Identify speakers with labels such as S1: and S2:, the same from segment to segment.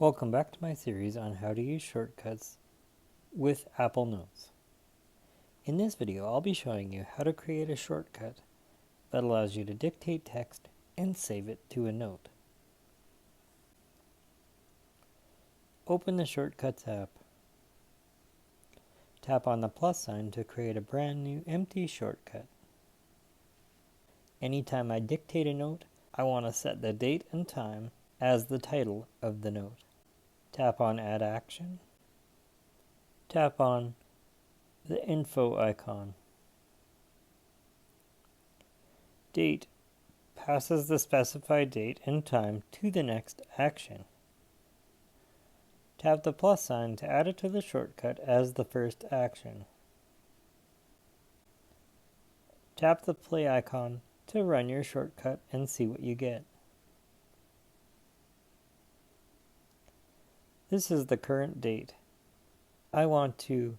S1: Welcome back to my series on how to use shortcuts with Apple Notes. In this video, I'll be showing you how to create a shortcut that allows you to dictate text and save it to a note. Open the Shortcuts app. Tap on the plus sign to create a brand new empty shortcut. Anytime I dictate a note, I want to set the date and time as the title of the note. Tap on Add Action. Tap on the info icon. Date passes the specified date and time to the next action. Tap the plus sign to add it to the shortcut as the first action. Tap the play icon to run your shortcut and see what you get. This is the current date. I want to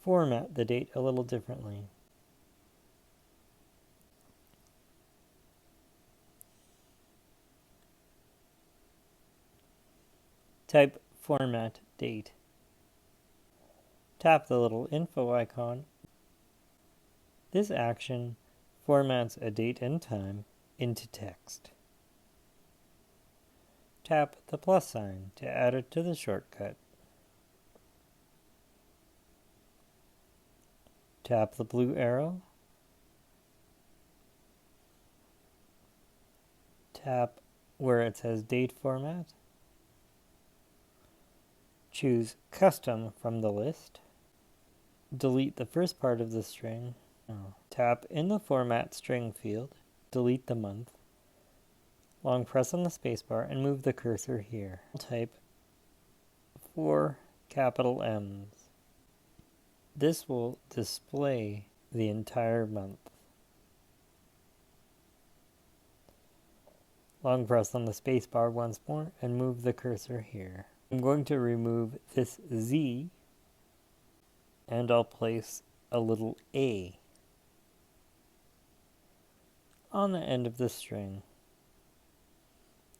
S1: format the date a little differently. Type Format Date. Tap the little info icon. This action formats a date and time into text. Tap the plus sign to add it to the shortcut. Tap the blue arrow. Tap where it says Date Format. Choose Custom from the list. Delete the first part of the string. Tap in the Format String field. Delete the month. Long press on the spacebar and move the cursor here. Type 4 capital M's. This will display the entire month. Long press on the spacebar once more and move the cursor here. I'm going to remove this Z and I'll place a little A on the end of the string.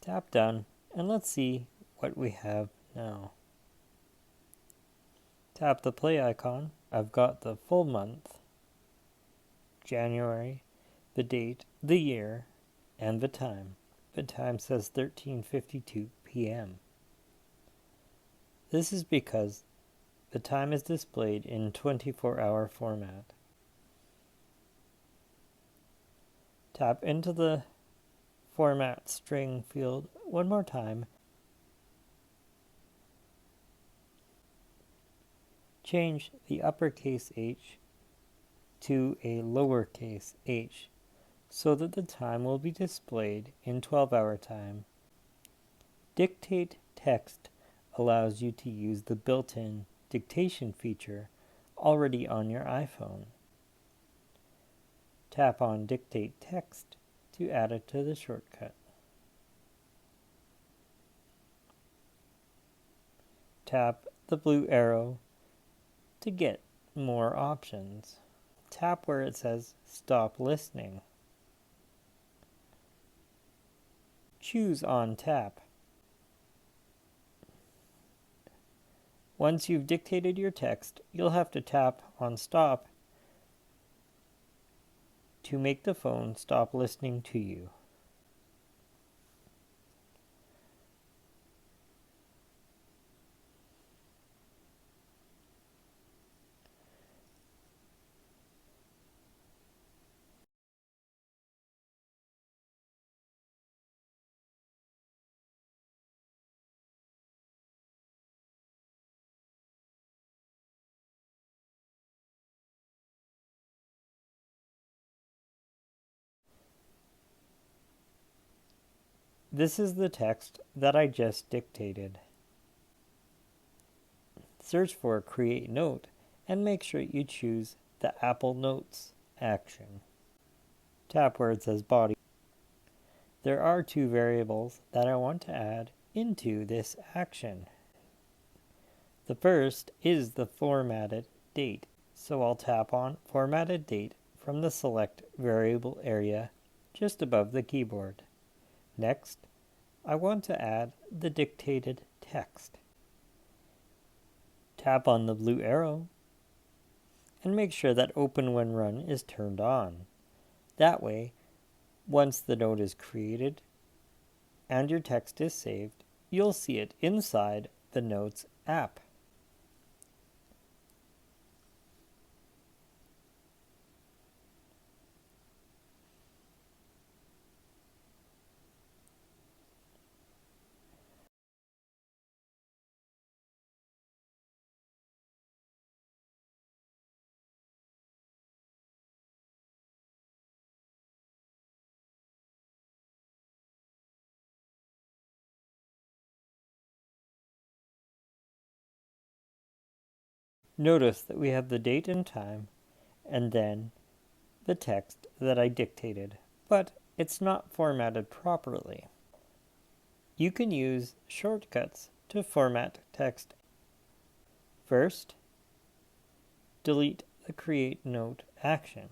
S1: Tap done and let's see what we have now. Tap the play icon. I've got the full month, January, the date, the year, and the time. The time says 13:52 p.m. This is because the time is displayed in 24-hour format. Tap into the Format String field one more time. Change the uppercase H to a lowercase h so that the time will be displayed in 12-hour time. Dictate text allows you to use the built-in dictation feature already on your iPhone. Tap on Dictate Text to add it to the shortcut. Tap the blue arrow to get more options. Tap where it says Stop Listening. Choose On Tap. Once you've dictated your text, you'll have to tap on Stop to make the phone stop listening to you. This is the text that I just dictated. Search for Create Note and make sure you choose the Apple Notes action. Tap where it says Body. There are two variables that I want to add into this action. The first is the formatted date, so I'll tap on Formatted Date from the Select Variable area just above the keyboard. Next, I want to add the dictated text. Tap on the blue arrow and make sure that Open When Run is turned on. That way, once the note is created and your text is saved, you'll see it inside the Notes app. Notice that we have the date and time, and then the text that I dictated, but it's not formatted properly. You can use shortcuts to format text. First, delete the Create Note action.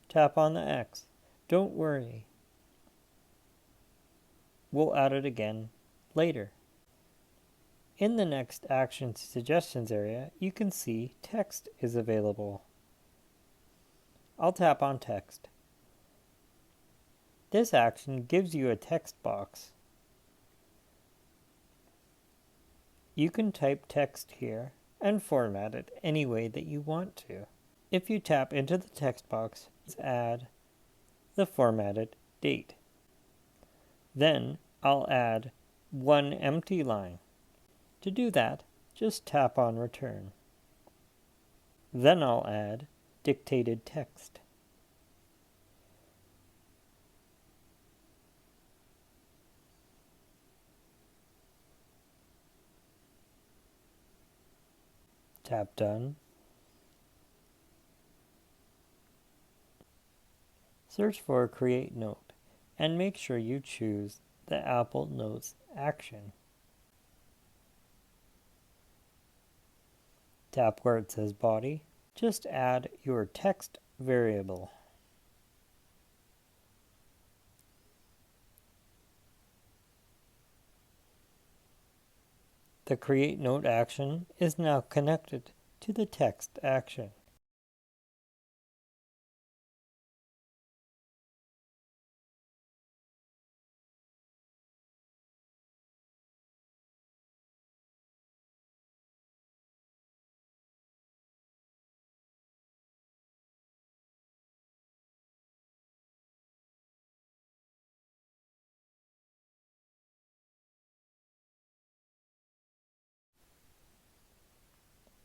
S1: Tap on the X. Don't worry. We'll add it again later. In the next Action Suggestions area, you can see text is available. I'll tap on Text. This action gives you a text box. You can type text here and format it any way that you want to. If you tap into the text box, add the formatted date. Then I'll add one empty line. To do that, just tap on Return. Then I'll add dictated text. Tap Done. Search for Create Note and make sure you choose the Apple Notes action. Tap where it says Body. Just add your text variable. The Create Note action is now connected to the text action.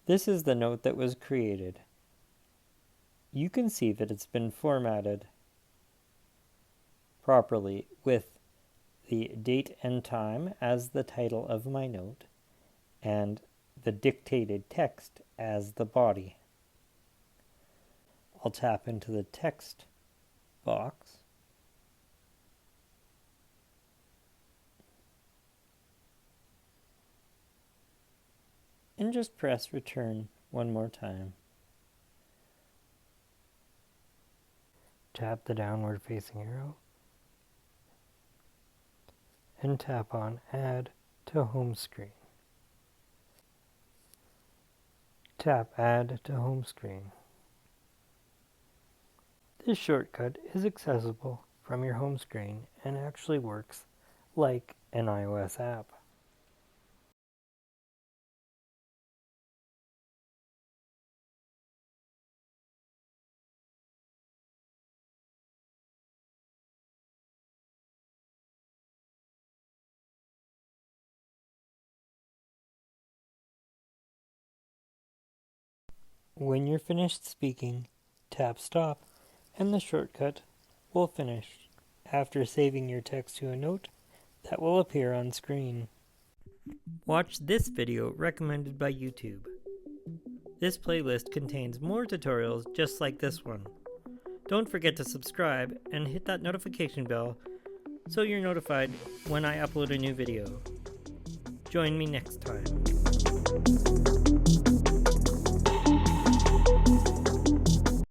S1: This is the note that was created. You can see that it's been formatted properly with the date and time as the title of my note and the dictated text as the body. I'll tap into the text box and just press Return one more time. Tap the downward facing arrow and tap on Add to Home Screen. Tap Add to Home Screen. This shortcut is accessible from your home screen and actually works like an iOS app. When you're finished speaking, tap Stop and the shortcut will finish after saving your text to a note that will appear on screen. Watch this video recommended by YouTube. This playlist contains more tutorials just like this one. Don't forget to subscribe and hit that notification bell so you're notified when I upload a new video. Join me next time.